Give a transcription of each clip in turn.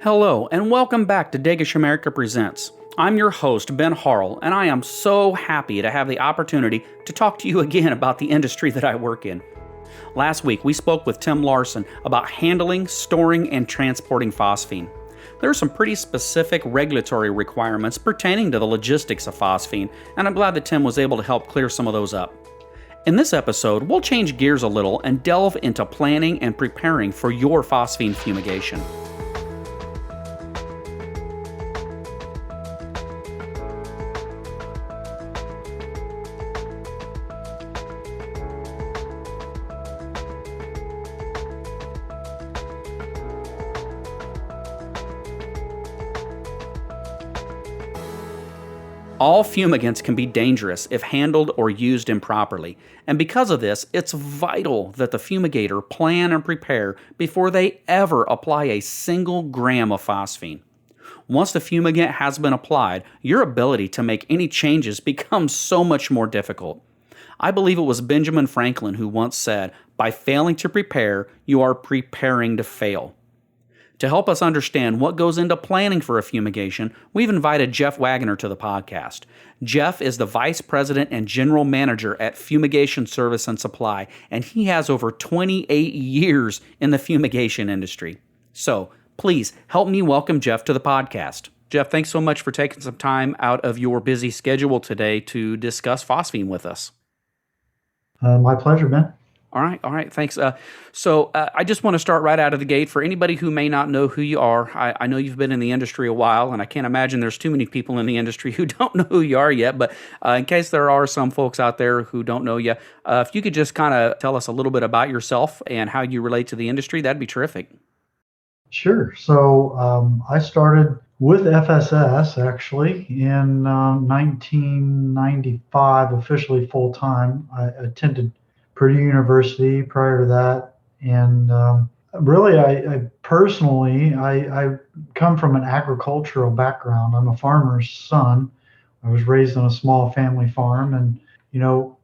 Hello, and welcome back to Dagish America Presents. I'm your host, Ben Harrell, and I am so happy to have the opportunity to talk to you again about the industry that I work in. Last week, we spoke with Tim Larson about handling, storing, and transporting phosphine. There are some pretty specific regulatory requirements pertaining to the logistics of phosphine, and I'm glad that Tim was able to help clear some of those up. In this episode, we'll change gears a little and delve into planning and preparing for your phosphine fumigation. All fumigants can be dangerous if handled or used improperly, and because of this, it's vital that the fumigator plan and prepare before they ever apply a single gram of phosphine. Once the fumigant has been applied, your ability to make any changes becomes so much more difficult. I believe it was Benjamin Franklin who once said, "By failing to prepare, you are preparing to fail." To help us understand what goes into planning for a fumigation, we've invited Jeff Wagner to the podcast. Jeff is the Vice President and General Manager at Fumigation Service and Supply, and he has over 28 years in the fumigation industry. So, please help me welcome Jeff to the podcast. Jeff, thanks so much for taking some time out of your busy schedule today to discuss phosphine with us. My pleasure, Ben. All right, thanks. So I just want to start right out of the gate. For anybody who may not know who you are, I know you've been in the industry a while, and I can't imagine there's too many people in the industry who don't know who you are yet, but in case there are some folks out there who don't know you, if you could just kind of tell us a little bit about yourself and how you relate to the industry, that'd be terrific. Sure. So I started with FSS actually in 1995, officially full-time. I attended Purdue University prior to that, and really, I personally, I come from an agricultural background. I'm a farmer's son. I was raised on a small family farm, and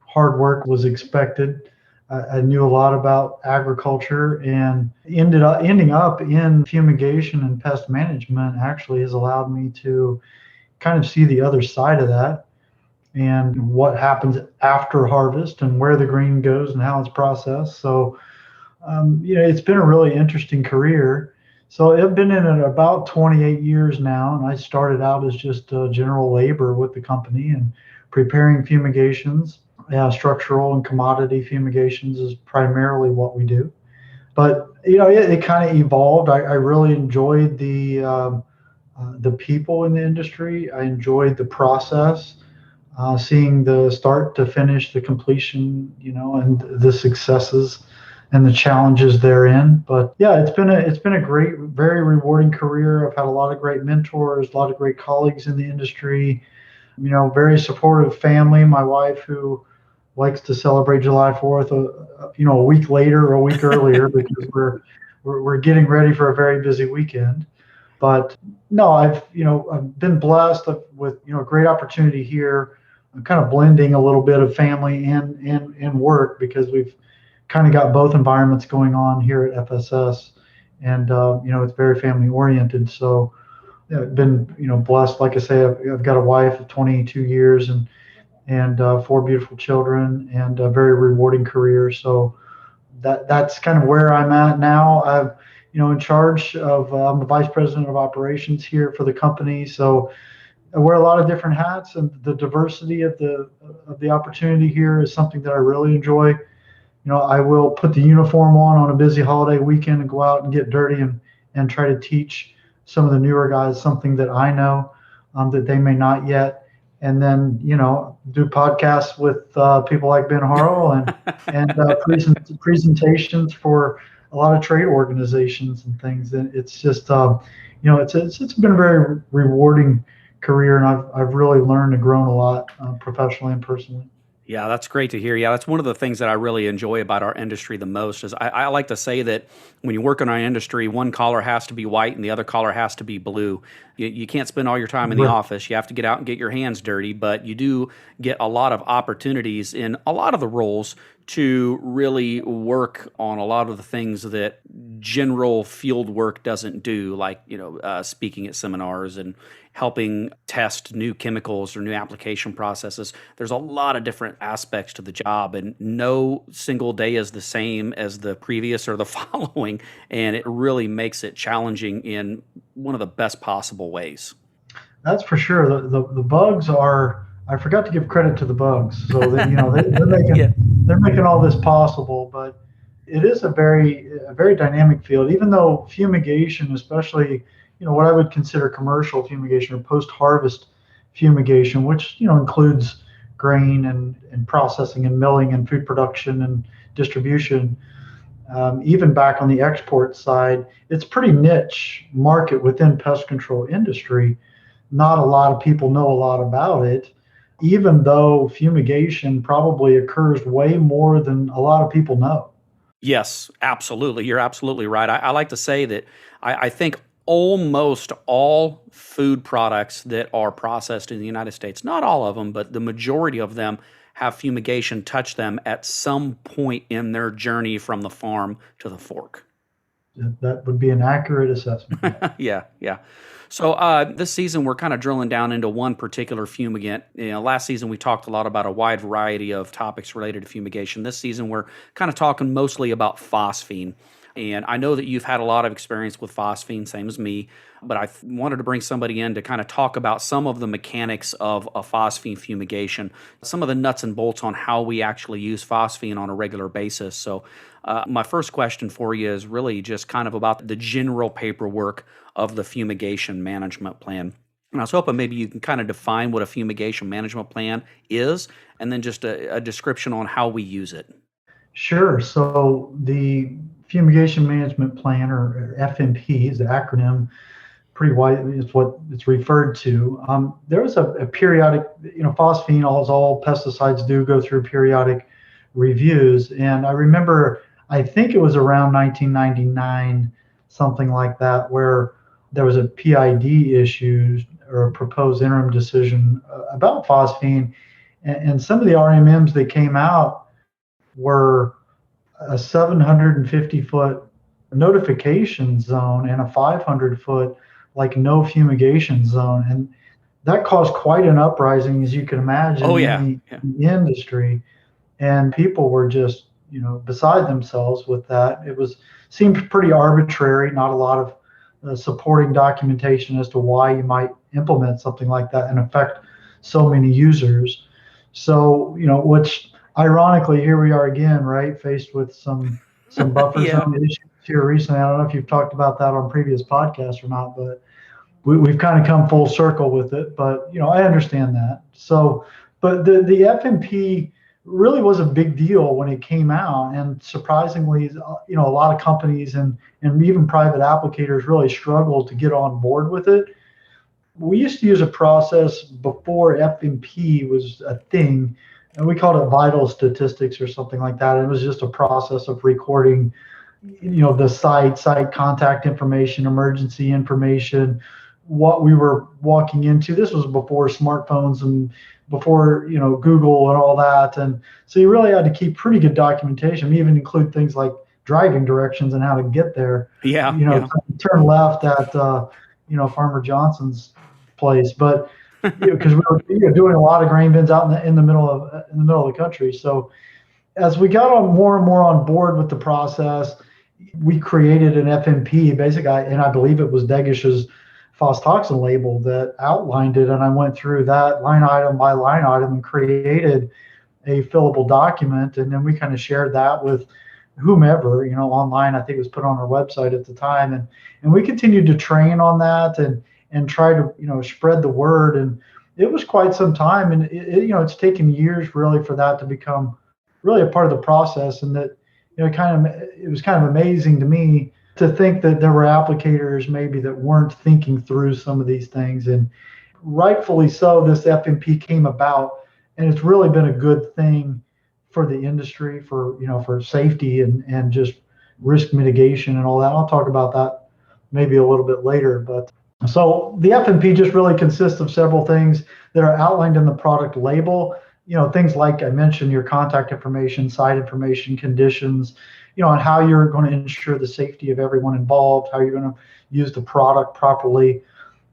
hard work was expected. I knew a lot about agriculture, and ending up in fumigation and pest management actually has allowed me to kind of see the other side of that, and what happens after harvest and where the green goes and how it's processed. So, it's been a really interesting career. So I've been in it about 28 years now, and I started out as just general labor with the company and preparing fumigations. Structural and commodity fumigations is primarily what we do. But, it kind of evolved. I really enjoyed the people in the industry. I enjoyed the process. Seeing the start to finish, the completion, and the successes and the challenges therein. But yeah, it's been a great, very rewarding career. I've had a lot of great mentors, a lot of great colleagues in the industry. Very supportive family. My wife, who likes to celebrate July 4th, a week later or a week earlier because we're getting ready for a very busy weekend. But no, I've been blessed with a great opportunity here. I'm kind of blending a little bit of family and work because we've kind of got both environments going on here at FSS, and it's very family oriented. So I've been blessed. Like I say, I've got a wife of 22 years and 4 beautiful children and a very rewarding career. So that's kind of where I'm at now. I'm in charge of I'm the vice president of operations here for the company. So I wear a lot of different hats, and the diversity of the opportunity here is something that I really enjoy. I will put the uniform on a busy holiday weekend and go out and get dirty and try to teach some of the newer guys something that I know that they may not yet, and then do podcasts with people like Ben Harrell and presentations for a lot of trade organizations and things. And it's just it's been a very rewarding career, and I've really learned and grown a lot professionally and personally. Yeah, that's great to hear. Yeah, that's one of the things that I really enjoy about our industry the most is I like to say that when you work in our industry, one collar has to be white and the other collar has to be blue. You can't spend all your time in the office. You have to get out and get your hands dirty, but you do get a lot of opportunities in a lot of the roles to really work on a lot of the things that general field work doesn't do, like, speaking at seminars and helping test new chemicals or new application processes. There's a lot of different aspects to the job, and no single day is the same as the previous or the following. And it really makes it challenging in one of the best possible ways. That's for sure. The bugs are. I forgot to give credit to the bugs. So that they're making Yeah. they're making all this possible, but it is a very dynamic field. Even though fumigation, especially what I would consider commercial fumigation or post harvest fumigation, which includes grain and processing and milling and food production and distribution. Even back on the export side, it's pretty niche market within pest control industry. Not a lot of people know a lot about it, even though fumigation probably occurs way more than a lot of people know. Yes, absolutely. You're absolutely right. I like to say that I think almost all food products that are processed in the United States, not all of them, but the majority of them have fumigation touch them at some point in their journey from the farm to the fork. That would be an accurate assessment. Yeah. Yeah, yeah. So this season we're kind of drilling down into one particular fumigant. Last season we talked a lot about a wide variety of topics related to fumigation. This season we're kind of talking mostly about phosphine. And I know that you've had a lot of experience with phosphine, same as me, but I wanted to bring somebody in to kind of talk about some of the mechanics of a phosphine fumigation, some of the nuts and bolts on how we actually use phosphine on a regular basis. So, my first question for you is really just kind of about the general paperwork of the fumigation management plan. And I was hoping maybe you can kind of define what a fumigation management plan is, and then just a description on how we use it. Sure. So the Fumigation Management Plan, or FMP, is the acronym. Pretty wide is what it's referred to. There was a periodic, phosphine, as all pesticides do, go through periodic reviews. And I remember, I think it was around 1999, something like that, where there was a PID issue or a proposed interim decision about phosphine. And some of the RMMs that came out were a 750-foot notification zone and a 500-foot like no fumigation zone, and that caused quite an uprising, as you can imagine, Oh yeah, in yeah, the industry. And people were just beside themselves with that. Seemed pretty arbitrary, not a lot of supporting documentation as to why you might implement something like that and affect so many users. So which ironically, here we are again, right, faced with some buffer yeah. zone issues here recently. I don't know if you've talked about that on previous podcasts or not, but we've kind of come full circle with it. But I understand that. So, but the FMP really was a big deal when it came out, and surprisingly, a lot of companies and even private applicators really struggled to get on board with it. We used to use a process before FMP was a thing, and we called it vital statistics or something like that. It was just a process of recording, the site contact information, emergency information, what we were walking into. This was before smartphones and before Google and all that, and so you really had to keep pretty good documentation. We even include things like driving directions and how to get there. Yeah, yeah. Turn left at Farmer Johnson's place, but because we were doing a lot of grain bins out in the middle of the country. So as we got on more and more on board with the process, we created an FMP, basically, and I believe it was Degish's phostoxin label that outlined it. And I went through that line item by line item and created a fillable document. And then we kind of shared that with whomever, online. I think it was put on our website at the time. And we continued to train on that and try to, spread the word. And it was quite some time. And it's taken years really for that to become really a part of the process. And that, it was kind of amazing to me to think that there were applicators maybe that weren't thinking through some of these things. And rightfully so, this FMP came about, and it's really been a good thing for the industry, for safety and just risk mitigation and all that. I'll talk about that maybe a little bit later. But so the FMP just really consists of several things that are outlined in the product label things like I mentioned, your contact information, site information, conditions, on how you're going to ensure the safety of everyone involved, how you're going to use the product properly.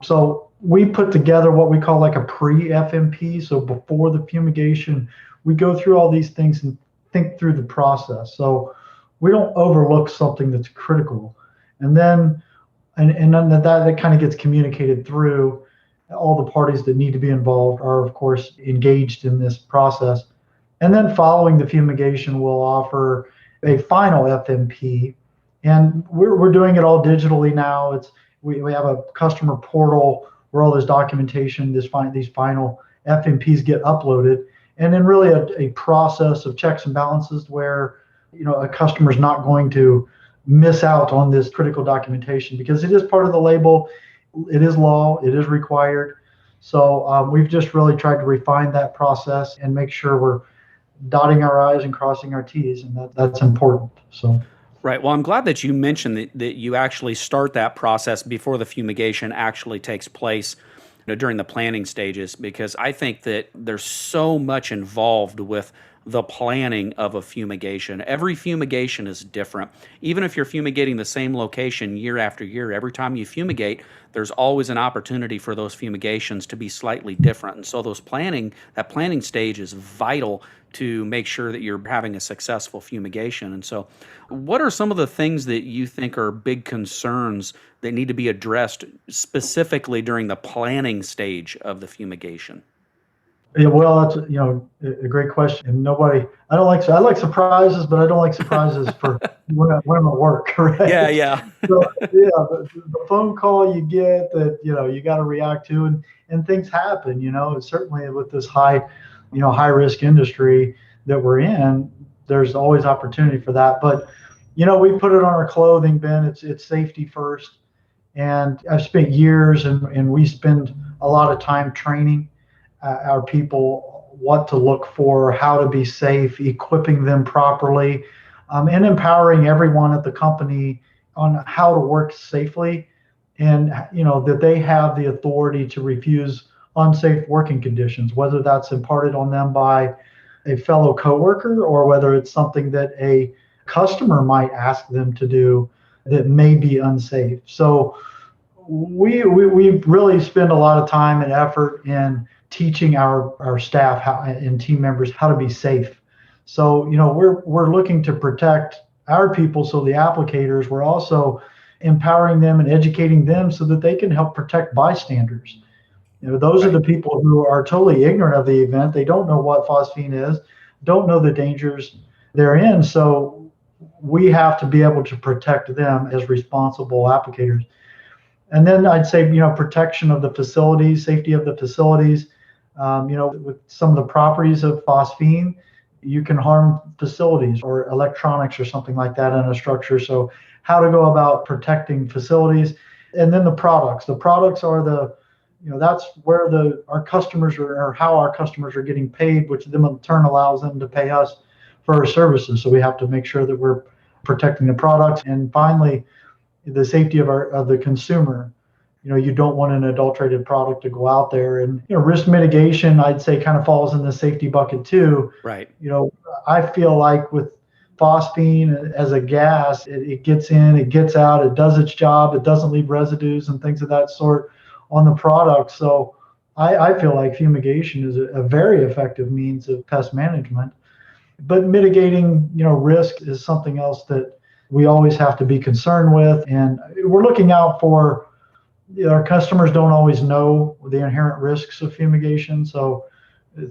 So we put together what we call like a pre-FMP. So before the fumigation, we go through all these things and think through the process. So we don't overlook something that's critical. And then and then that kind of gets communicated through. All the parties that need to be involved are of course engaged in this process. And then following the fumigation, we'll offer a final FMP. And we're doing it all digitally now. We have a customer portal where all this documentation, these final FMPs get uploaded. And then really a process of checks and balances where a customer's not going to miss out on this critical documentation because it is part of the label. It is law. It is required. So we've just really tried to refine that process and make sure we're dotting our I's and crossing our T's, and that's important. So. Right. Well, I'm glad that you mentioned that you actually start that process before the fumigation actually takes place, during the planning stages, because I think that there's so much involved with the planning of a fumigation. Every fumigation is different. Even if you're fumigating the same location year after year, every time you fumigate, there's always an opportunity for those fumigations to be slightly different. And so that planning stage is vital to make sure that you're having a successful fumigation. And so what are some of the things that you think are big concerns that need to be addressed specifically during the planning stage of the fumigation? Yeah, well, that's a great question. And I like surprises, but I don't like surprises for when I'm at work, right? Yeah, yeah. So yeah, the phone call you get that you got to react to, and things happen. Certainly with this high risk industry that we're in, there's always opportunity for that. But we put it on our clothing, Ben. It's safety first, and I've spent years, and we spend a lot of time training our people what to look for, how to be safe, equipping them properly, and empowering everyone at the company on how to work safely, and that they have the authority to refuse unsafe working conditions, whether that's imparted on them by a fellow coworker or whether it's something that a customer might ask them to do that may be unsafe. So we really spend a lot of time and effort in teaching our staff and team members how to be safe. So we're looking to protect our people, so the applicators, we're also empowering them and educating them so that they can help protect bystanders. Those are the people who are totally ignorant of the event. They don't know what phosphine is, don't know the dangers they're in. So we have to be able to protect them as responsible applicators. And then I'd say, protection of the facilities, safety of the facilities. With some of the properties of phosphine, you can harm facilities or electronics or something like that in a structure. So how to go about protecting facilities. And then the products. The products are that's where our customers or how our customers are getting paid, which then in turn allows them to pay us for our services. So we have to make sure that we're protecting the products. And finally, the safety of the consumer. You don't want an adulterated product to go out there, and risk mitigation, I'd say, kind of falls in the safety bucket too. Right. I feel like with phosphine as a gas, it gets in, it gets out, it does its job, it doesn't leave residues and things of that sort on the product. So I feel like fumigation is a very effective means of pest management. But mitigating, risk is something else that we always have to be concerned with, and we're looking out for. Our customers don't always know the inherent risks of fumigation. So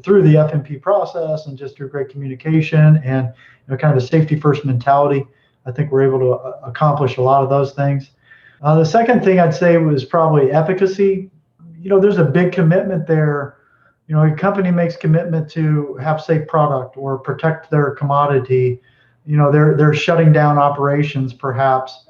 through the FMP process and just through great communication and kind of a safety first mentality, I think we're able to accomplish a lot of those things. The second thing I'd say was probably efficacy. There's a big commitment there. A company makes commitment to have safe product or protect their commodity. They're shutting down operations perhaps,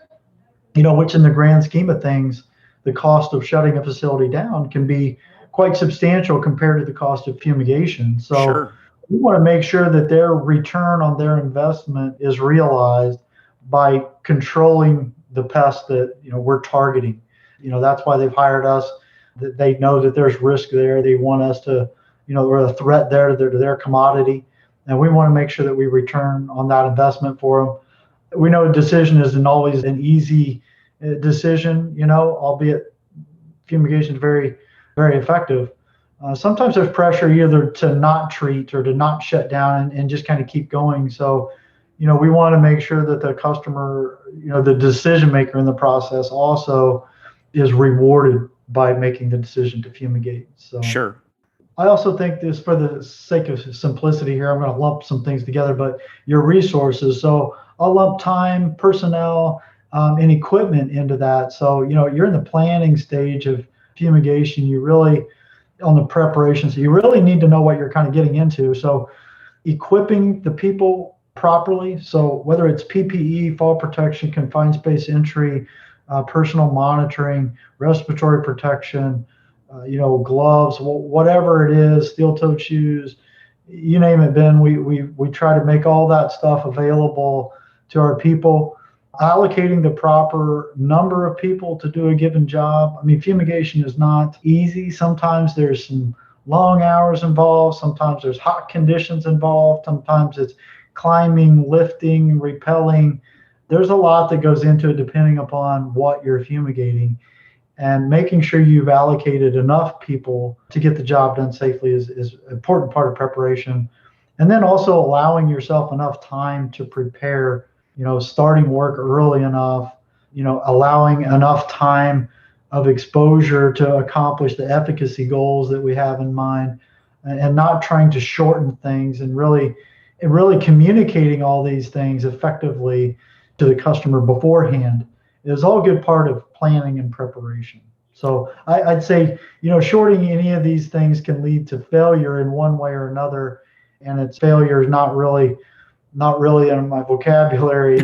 which in the grand scheme of things, the cost of shutting a facility down can be quite substantial compared to the cost of fumigation. So Sure. We want to make sure that their return on their investment is realized by controlling the pests that we're targeting. That's why they've hired us. That they know that there's risk there. They want us to or a threat there to their commodity. And we want to make sure that we return on that investment for them. We know decision isn't always an easy decision, albeit fumigation is very, very effective. Sometimes there's pressure either to not treat or to not shut down and just kind of keep going. So, we want to make sure that the customer, the decision maker in the process also is rewarded by making the decision to fumigate. So Sure. I also think this, for the sake of simplicity here, I'm going to lump some things together, but your resources. So I'll lump time, personnel, and equipment into that. So, you're in the planning stage of fumigation. You really, on the preparation, so you really need to know what you're kind of getting into. So equipping the people properly. So whether it's PPE, fall protection, confined space entry, personal monitoring, respiratory protection, gloves, whatever it is, steel-toed shoes, you name it, Ben. We try to make all that stuff available to our people. Allocating the proper number of people to do a given job. I mean, fumigation is not easy. Sometimes there's some long hours involved. Sometimes there's hot conditions involved. Sometimes it's climbing, lifting, repelling. There's a lot that goes into it depending upon what you're fumigating. And making sure you've allocated enough people to get the job done safely is an important part of preparation. And then also allowing yourself enough time to prepare, starting work early enough, allowing enough time of exposure to accomplish the efficacy goals that we have in mind, and not trying to shorten things, and really communicating all these things effectively to the customer beforehand is all good part of planning and preparation. So I'd say, shorting any of these things can lead to failure in one way or another, and its failure is not really in my vocabulary.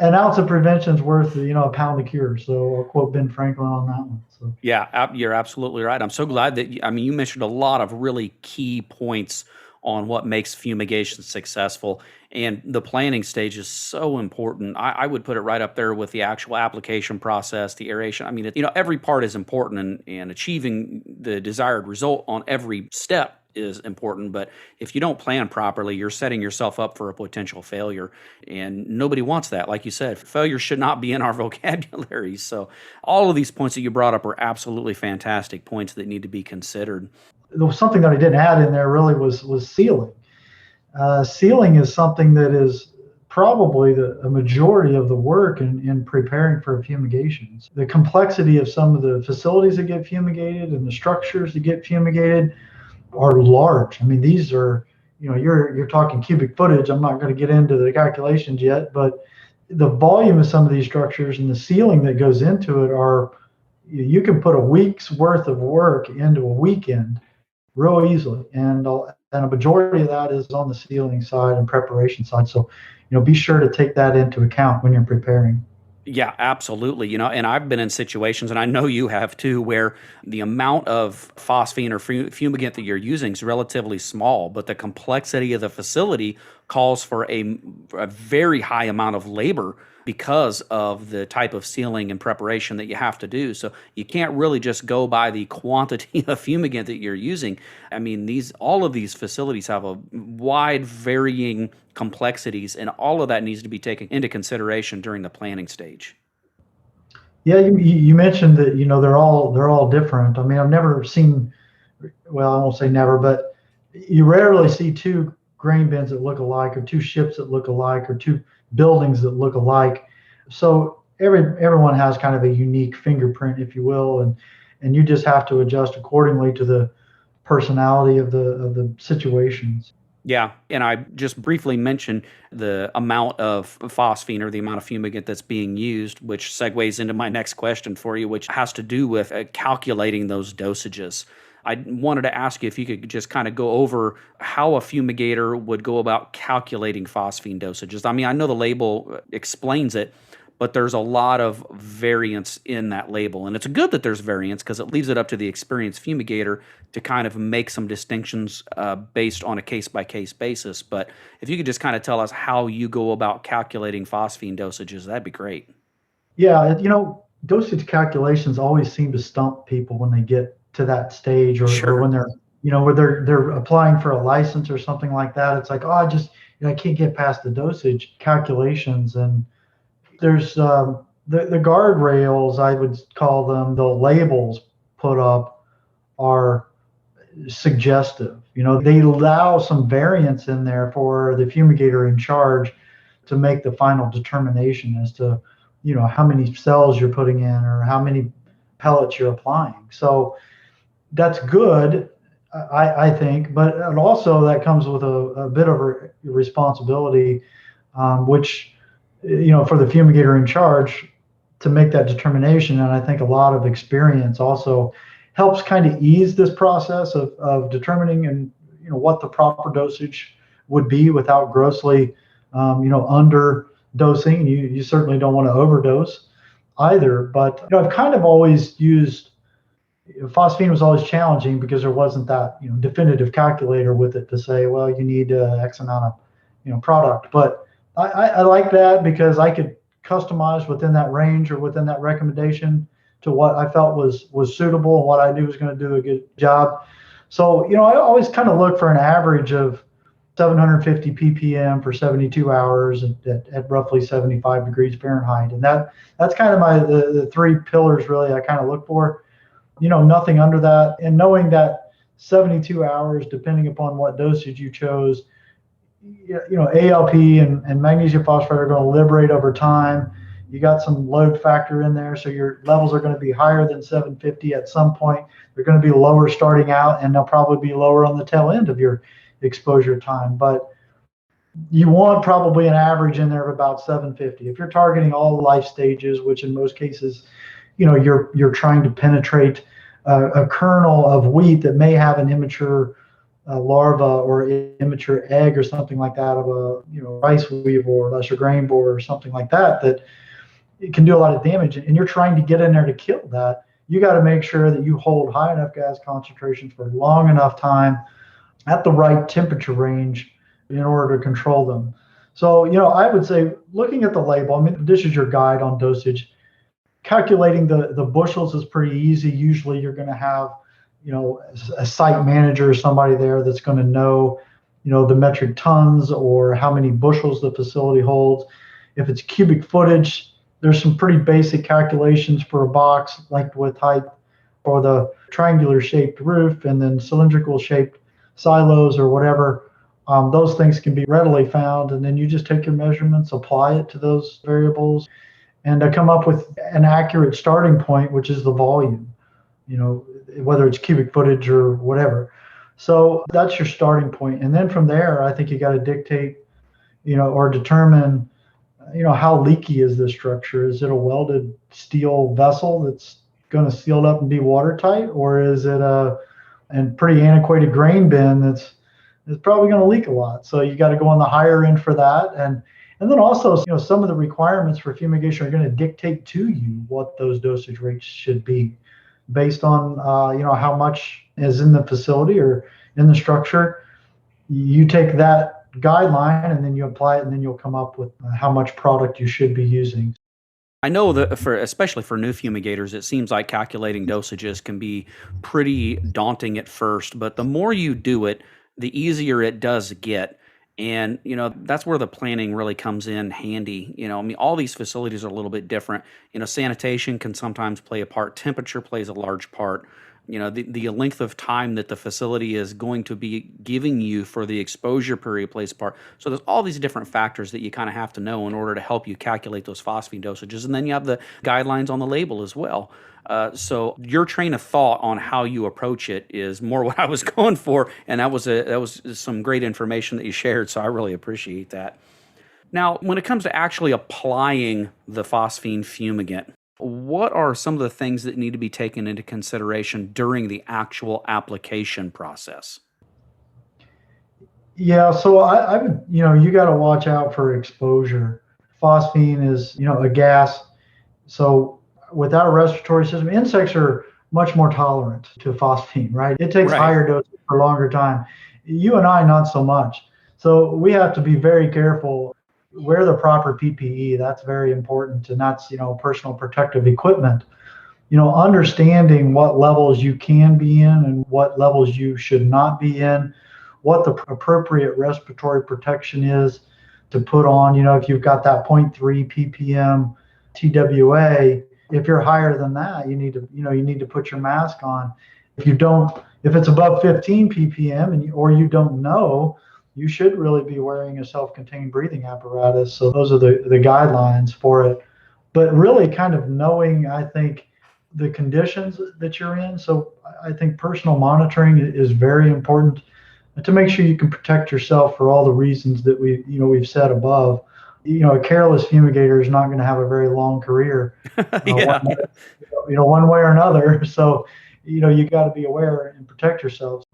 An ounce of prevention is worth, a pound of cure. So I'll quote Ben Franklin on that one. So Yeah, you're absolutely right. I'm so glad that you mentioned a lot of really key points on what makes fumigation successful, and the planning stage is so important. I would put it right up there with the actual application process, the aeration. I mean, every part is important, and achieving the desired result on every step is important. But if you don't plan properly, you're setting yourself up for a potential failure, and nobody wants that. Like you said, failure should not be in our vocabulary. So all of these points that you brought up are absolutely fantastic points that need to be considered. there was something that I didn't add in there really was sealing. Sealing is something that is probably a majority of the work in preparing for fumigations. The complexity of some of the facilities that get fumigated and the structures that get fumigated are large. I mean, these are, you're talking cubic footage. I'm not going to get into the calculations yet, but the volume of some of these structures and the sealing that goes into it are, you can put a week's worth of work into a weekend real easily. And a majority of that is on the sealing side and preparation side. So, be sure to take that into account when you're preparing. Yeah, absolutely. And I've been in situations, and I know you have too, where the amount of phosphine or fumigant that you're using is relatively small, but the complexity of the facility calls for a very high amount of labor because of the type of sealing and preparation that you have to do. So you can't really just go by the quantity of fumigant that you're using. I mean, all of these facilities have a wide varying complexities, and all of that needs to be taken into consideration during the planning stage. Yeah, you mentioned that they're all different. I mean, I've never seen, well, I won't say never, but you rarely see two grain bins that look alike, or two ships that look alike, or two buildings that look alike. So everyone has kind of a unique fingerprint, if you will, and you just have to adjust accordingly to the personality of the situations. Yeah, and I just briefly mentioned the amount of phosphine or the amount of fumigant that's being used, which segues into my next question for you, which has to do with calculating those dosages. I wanted to ask you if you could just kind of go over how a fumigator would go about calculating phosphine dosages. I mean, I know the label explains it, but there's a lot of variance in that label. And it's good that there's variance because it leaves it up to the experienced fumigator to kind of make some distinctions based on a case-by-case basis. But if you could just kind of tell us how you go about calculating phosphine dosages, that'd be great. Yeah, dosage calculations always seem to stump people when they get to that stage, or Sure. when they're, where they're applying for a license or something like that. It's like, oh, I can't get past the dosage calculations. And there's the guardrails, I would call them, the labels put up are suggestive. They allow some variance in there for the fumigator in charge to make the final determination as to, how many cells you're putting in or how many pellets you're applying. So that's good, I think, but it also that comes with a bit of a responsibility, which, for the fumigator in charge to make that determination. And I think a lot of experience also helps kind of ease this process of determining and, what the proper dosage would be without grossly, under dosing. You certainly don't want to overdose either. But, I've kind of always used phosphine was always challenging because there wasn't that definitive calculator with it to say, well, you need X amount of product. But I like that because I could customize within that range or within that recommendation to what I felt was suitable and what I knew was going to do a good job. So I always kind of look for an average of 750 ppm for 72 hours at roughly 75 degrees Fahrenheit, and that's kind of the three pillars really I kind of look for. Nothing under that, and knowing that 72 hours, depending upon what dosage you chose, ALP and magnesium phosphate are going to liberate over time. You got some load factor in there, so your levels are going to be higher than 750 at some point. They're going to be lower starting out, and they'll probably be lower on the tail end of your exposure time. But you want probably an average in there of about 750. If you're targeting all life stages, which in most cases, you're trying to penetrate a kernel of wheat that may have an immature larva or immature egg or something like that of a rice weevil or lesser grain borer or something like that it can do a lot of damage, and you're trying to get in there to kill that. You got to make sure that you hold high enough gas concentrations for long enough time at the right temperature range in order to control them. So I would say, looking at the label, I mean, this is your guide on dosage. Calculating the bushels is pretty easy. Usually you're going to have a site manager or somebody there that's going to know the metric tons or how many bushels the facility holds. If it's cubic footage, there's some pretty basic calculations for a box, length, width, height, or the triangular shaped roof, and then cylindrical shaped silos or whatever. Those things can be readily found, and then you just take your measurements, apply it to those variables, and come up with an accurate starting point, which is the volume, whether it's cubic footage or whatever. So that's your starting point. And then from there, I think you got to dictate, or determine, how leaky is this structure? Is it a welded steel vessel that's going to seal up and be watertight? Or is it a pretty antiquated grain bin that's probably going to leak a lot? So you got to go on the higher end for that. And then also, some of the requirements for fumigation are going to dictate to you what those dosage rates should be based on, how much is in the facility or in the structure. You take that guideline and then you apply it, and then you'll come up with how much product you should be using. I know that especially for new fumigators, it seems like calculating dosages can be pretty daunting at first, but the more you do it, the easier it does get. And, that's where the planning really comes in handy. I mean, all these facilities are a little bit different. Sanitation can sometimes play a part. Temperature plays a large part. The length of time that the facility is going to be giving you for the exposure period plays a part. So there's all these different factors that you kind of have to know in order to help you calculate those phosphine dosages. And then you have the guidelines on the label as well. So your train of thought on how you approach it is more what I was going for, and that was some great information that you shared. So I really appreciate that. Now, when it comes to actually applying the phosphine fumigant, what are some of the things that need to be taken into consideration during the actual application process? Yeah, so I would, you got to watch out for exposure. Phosphine is, a gas. So without a respiratory system, insects are much more tolerant to phosphine, right? It takes Right. higher doses for a longer time. You and I, not so much. So we have to be very careful. Wear the proper PPE. That's very important, and that's personal protective equipment. understanding what levels you can be in and what levels you should not be in, what the appropriate respiratory protection is to put on. If you've got that zero point 0.3 ppm TWA, if you're higher than that, you need to put your mask on. If it's above 15 ppm or you don't know, you should really be wearing a self-contained breathing apparatus. So those are the guidelines for it. But really kind of knowing, I think, the conditions that you're in. So I think personal monitoring is very important to make sure you can protect yourself for all the reasons that we've said above. A careless fumigator is not going to have a very long career, Yeah. one way or another. So, you got to be aware and protect yourselves.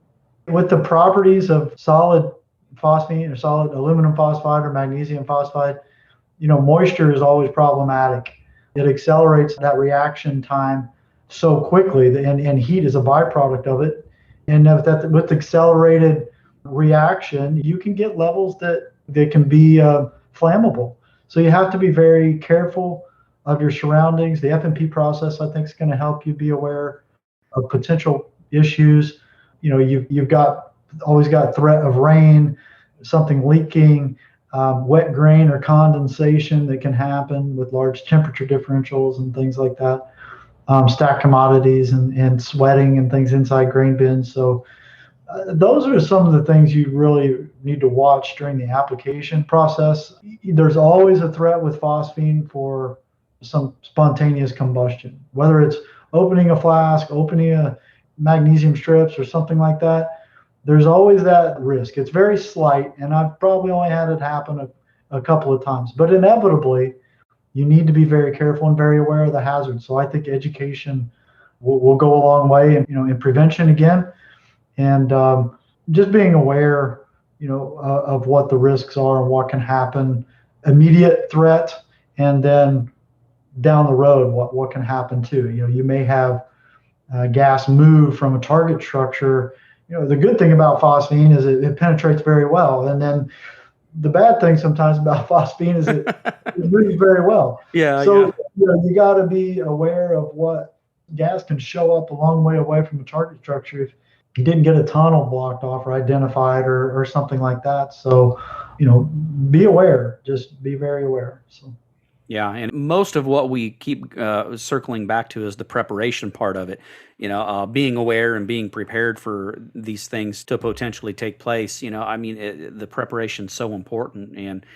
With the properties of solid phosphine or solid aluminum phosphide or magnesium phosphide, moisture is always problematic. It accelerates that reaction time so quickly, and heat is a byproduct of it. And with accelerated reaction, you can get levels that can be flammable. So you have to be very careful of your surroundings. The FMP process, I think, is going to help you be aware of potential issues. You've always got threat of rain, something leaking, wet grain or condensation that can happen with large temperature differentials and things like that. Stacked commodities and sweating and things inside grain bins. So those are some of the things you really need to watch during the application process. There's always a threat with phosphine for some spontaneous combustion, whether it's opening a flask, opening a magnesium strips or something like that. There's always that risk. It's very slight, and I've probably only had it happen a couple of times, but inevitably you need to be very careful and very aware of the hazards. So I think education will go a long way in prevention again, and just being aware, of what the risks are and what can happen, immediate threat, and then down the road, what can happen too. You may have gas move from a target structure. The good thing about phosphine is it penetrates very well, and then the bad thing sometimes about phosphine is it moves very well. Yeah, So yeah. you got to be aware of what gas can show up a long way away from a target structure if you didn't get a tunnel blocked off or identified or something like that. So, be aware, just be very aware. So. Yeah, and most of what we keep circling back to is the preparation part of it. Being aware and being prepared for these things to potentially take place. I mean, the preparation's so important, and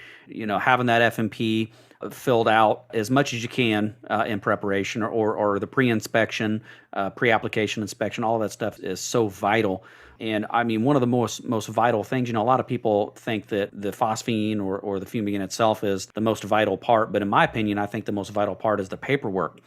having that FMP filled out as much as you can in preparation, or the pre-inspection, pre-application inspection, all that stuff is so vital. And I mean, one of the most vital things, a lot of people think that the phosphine or the fumigant itself is the most vital part. But in my opinion, I think the most vital part is the paperwork,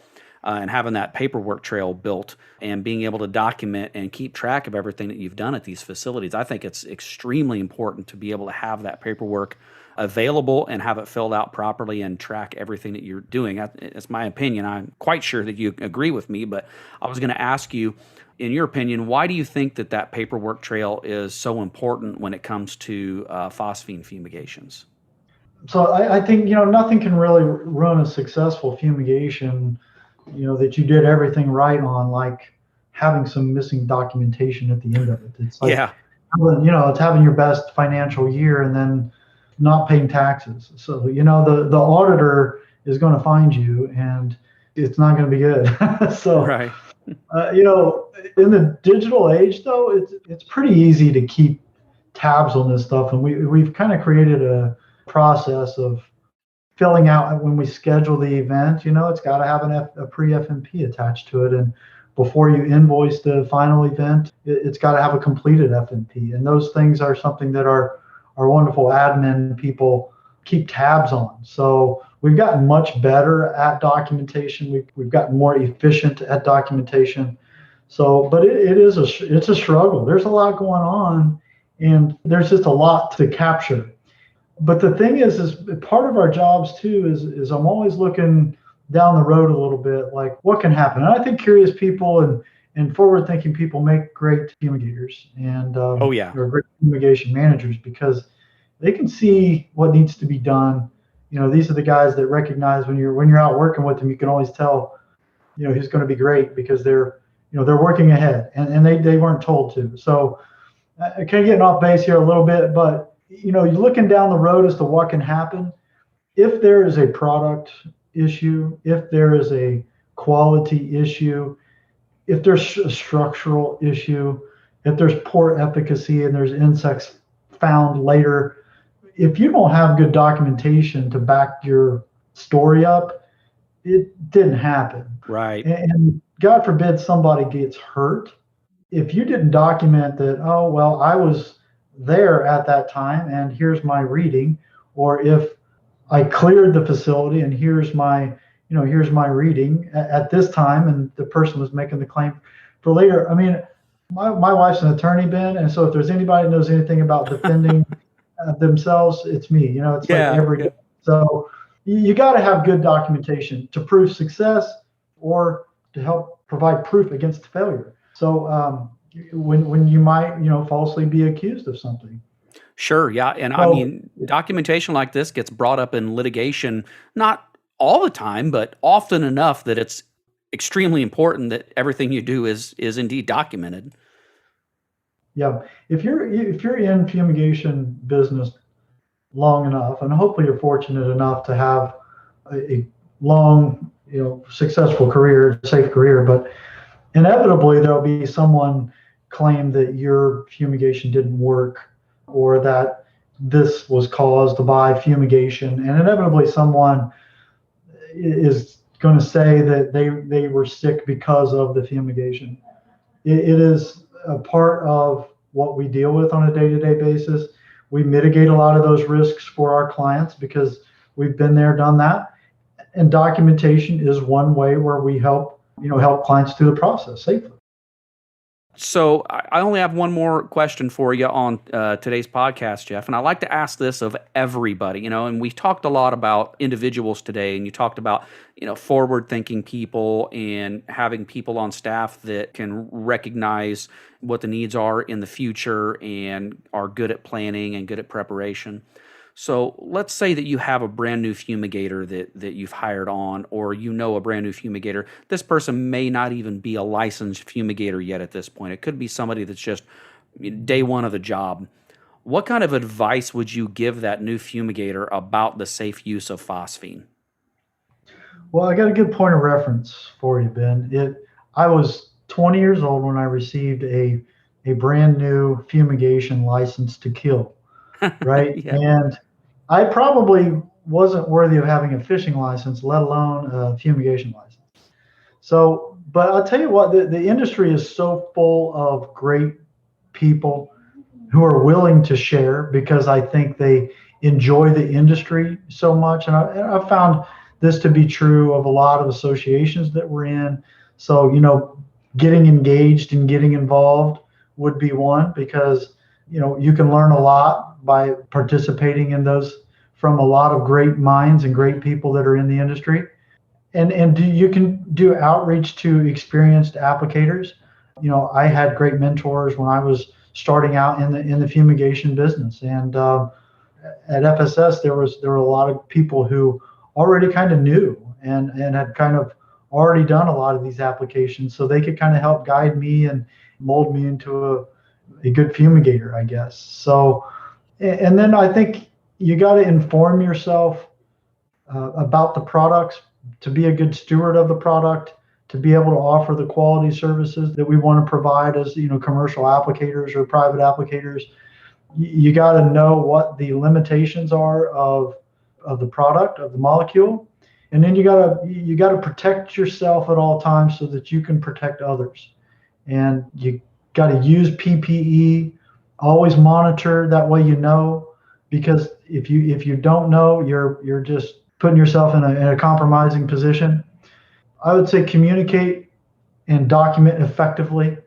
and having that paperwork trail built and being able to document and keep track of everything that you've done at these facilities. I think it's extremely important to be able to have that paperwork available and have it filled out properly and track everything that you're doing. It's my opinion. I'm quite sure that you agree with me, but I was going to ask you, in your opinion, why do you think that paperwork trail is so important when it comes to phosphine fumigations? So I think, nothing can really run a successful fumigation, that you did everything right on, like having some missing documentation at the end of it. It's like, Yeah, it's having your best financial year and then not paying taxes. So, the auditor is going to find you and it's not going to be good. So, right. in the digital age, though, it's pretty easy to keep tabs on this stuff, and we've kind of created a process of filling out when we schedule the event. It's got to have a pre-FMP attached to it, and before you invoice the final event, it's got to have a completed FMP, and those things are something that our wonderful admin people keep tabs on. So we've gotten much better at documentation. We've gotten more efficient at documentation. So, but it's a struggle. There's a lot going on, and there's just a lot to capture. But the thing is part of our jobs too is I'm always looking down the road a little bit, like what can happen. And I think curious people and forward-thinking people make great fumigators and Oh yeah. or great fumigation managers because they can see what needs to be done. These are the guys that recognize when you're out working with them. You can always tell he's going to be great because they're working ahead, and they weren't told to. So kind of getting off base here a little bit, but you're looking down the road as to what can happen if there is a product issue, if there is a quality issue, if there's a structural issue, if there's poor efficacy and there's insects found later. If you don't have good documentation to back your story up, it didn't happen. Right. And God forbid somebody gets hurt. If you didn't document that, oh, well, I was there at that time and here's my reading, or if I cleared the facility and here's my reading at this time, and the person was making the claim for later. I mean, my wife's an attorney, Ben, and so if there's anybody that knows anything about defending themselves, it's me. It's like Yeah. every day. So you got to have good documentation to prove success or to help provide proof against failure. So when you might falsely be accused of something. Sure. Yeah. And I So mean, documentation like this gets brought up in litigation, not all the time, but often enough that it's extremely important that everything you do is indeed documented. yeah, if you're in fumigation business long enough, and hopefully you're fortunate enough to have a long, successful career, safe career, but inevitably there'll be someone claim that your fumigation didn't work or that this was caused by fumigation, and inevitably someone is going to say that they were sick because of the fumigation. It is a part of what we deal with on a day-to-day basis. We mitigate a lot of those risks for our clients because we've been there, done that. And documentation is one way where we help clients through the process safely. So I only have one more question for you on today's podcast, Jeff, and I like to ask this of everybody. And we talked a lot about individuals today, and you talked about forward-thinking people and having people on staff that can recognize what the needs are in the future and are good at planning and good at preparation. So let's say that you have a brand new fumigator that you've hired on, or a brand new fumigator. This person may not even be a licensed fumigator yet at this point. It could be somebody that's just day one of the job. What kind of advice would you give that new fumigator about the safe use of phosphine? Well, I got a good point of reference for you, Ben. I was 20 years old when I received a brand new fumigation license to kill, right? Yeah. And I probably wasn't worthy of having a fishing license, let alone a fumigation license. So, but I'll tell you what, the industry is so full of great people who are willing to share because I think they enjoy the industry so much. And I've found this to be true of a lot of associations that we're in. So, getting engaged and getting involved would be one because, you can learn a lot by participating in those from a lot of great minds and great people that are in the industry. And you can do outreach to experienced applicators. I had great mentors when I was starting out in the fumigation business, and at FSS there were a lot of people who already kind of knew and had kind of already done a lot of these applications, so they could kind of help guide me and mold me into a good fumigator, I guess. So, and then I think you got to inform yourself about the products to be a good steward of the product, to be able to offer the quality services that we want to provide as commercial applicators or private applicators. You got to know what the limitations are of the product, of the molecule, and then you got to protect yourself at all times so that you can protect others. And you got to use PPE, always monitor, that way because if you don't know, you're just putting yourself in a compromising position. I would say communicate and document effectively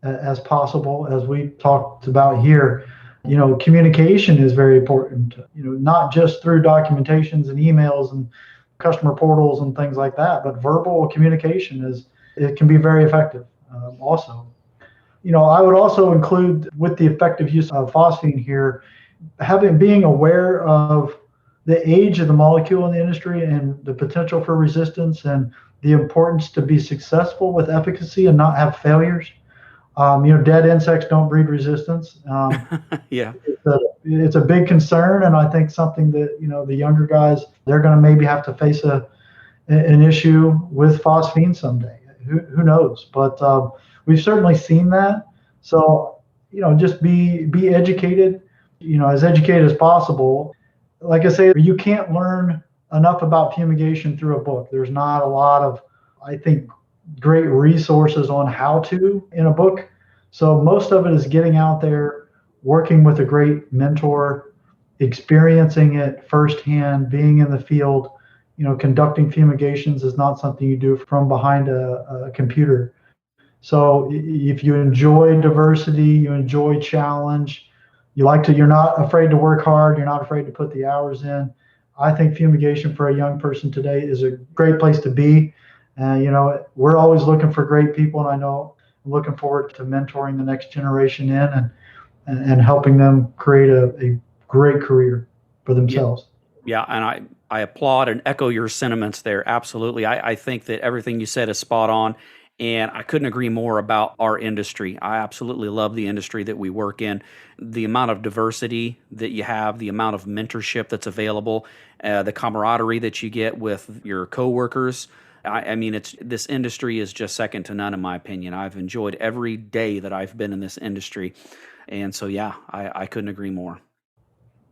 as possible, as we talked about here. Communication is very important, not just through documentations and emails and customer portals and things like that, but verbal communication it can be very effective also. I would also include, with the effective use of phosphine here, being aware of the age of the molecule in the industry and the potential for resistance and the importance to be successful with efficacy and not have failures. Dead insects don't breed resistance. Yeah. It's a big concern, and I think something that the younger guys, they're going to maybe have to face an issue with phosphine someday. Who knows? But we've certainly seen that. So just be educated, as educated as possible. Like I say, you can't learn enough about fumigation through a book. There's not a lot of, I think, great resources on how to in a book. So most of it is getting out there, working with a great mentor, experiencing it firsthand, being in the field. Conducting fumigations is not something you do from behind a computer. So if you enjoy diversity, you enjoy challenge, you're not afraid to work hard, you're not afraid to put the hours in, I think fumigation for a young person today is a great place to be. We're always looking for great people, and I know I'm looking forward to mentoring the next generation in and helping them create a great career for themselves. Yeah, and I applaud and echo your sentiments there. Absolutely. I think that everything you said is spot on, and I couldn't agree more about our industry. I absolutely love the industry that we work in. The amount of diversity that you have, the amount of mentorship that's available, the camaraderie that you get with your coworkers. I mean, this industry is just second to none, in my opinion. I've enjoyed every day that I've been in this industry. And so, yeah, I couldn't agree more.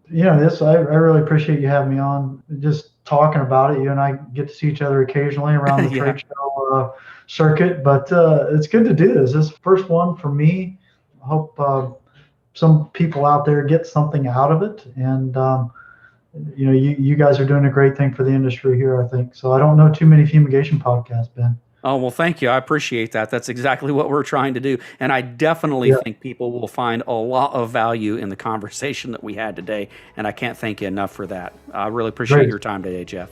I really appreciate you having me on. Just talking about it, you and I get to see each other occasionally around the Yeah. trade show circuit, but it's good to do this. This is the first one for me. I hope some people out there get something out of it, and you guys are doing a great thing for the industry here, I think. So I don't know too many fumigation podcasts, Ben. Oh, well, thank you. I appreciate that. That's exactly what we're trying to do. And I definitely Yeah, think people will find a lot of value in the conversation that we had today. And I can't thank you enough for that. I really appreciate great. your time today, Jeff.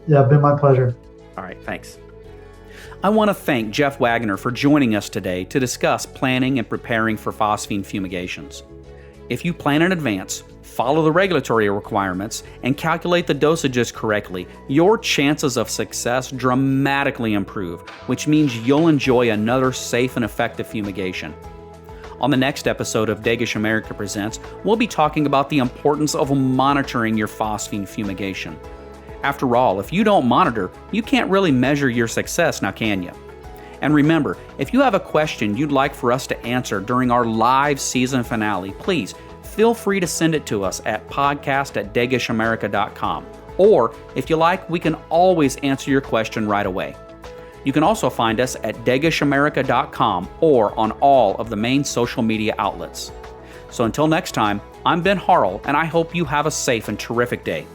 Yeah, been my pleasure. All right, thanks. I want to thank Jeff Wagner for joining us today to discuss planning and preparing for phosphine fumigations. If you plan in advance, follow the regulatory requirements, and calculate the dosages correctly, your chances of success dramatically improve, which means you'll enjoy another safe and effective fumigation. On the next episode of Dagish America Presents, we'll be talking about the importance of monitoring your phosphine fumigation. After all, if you don't monitor, you can't really measure your success, now can you? And remember, if you have a question you'd like for us to answer during our live season finale, please feel free to send it to us at podcast@dagishamerica.com. Or, if you like, we can always answer your question right away. You can also find us at dagishamerica.com or on all of the main social media outlets. So until next time, I'm Ben Harrell, and I hope you have a safe and terrific day.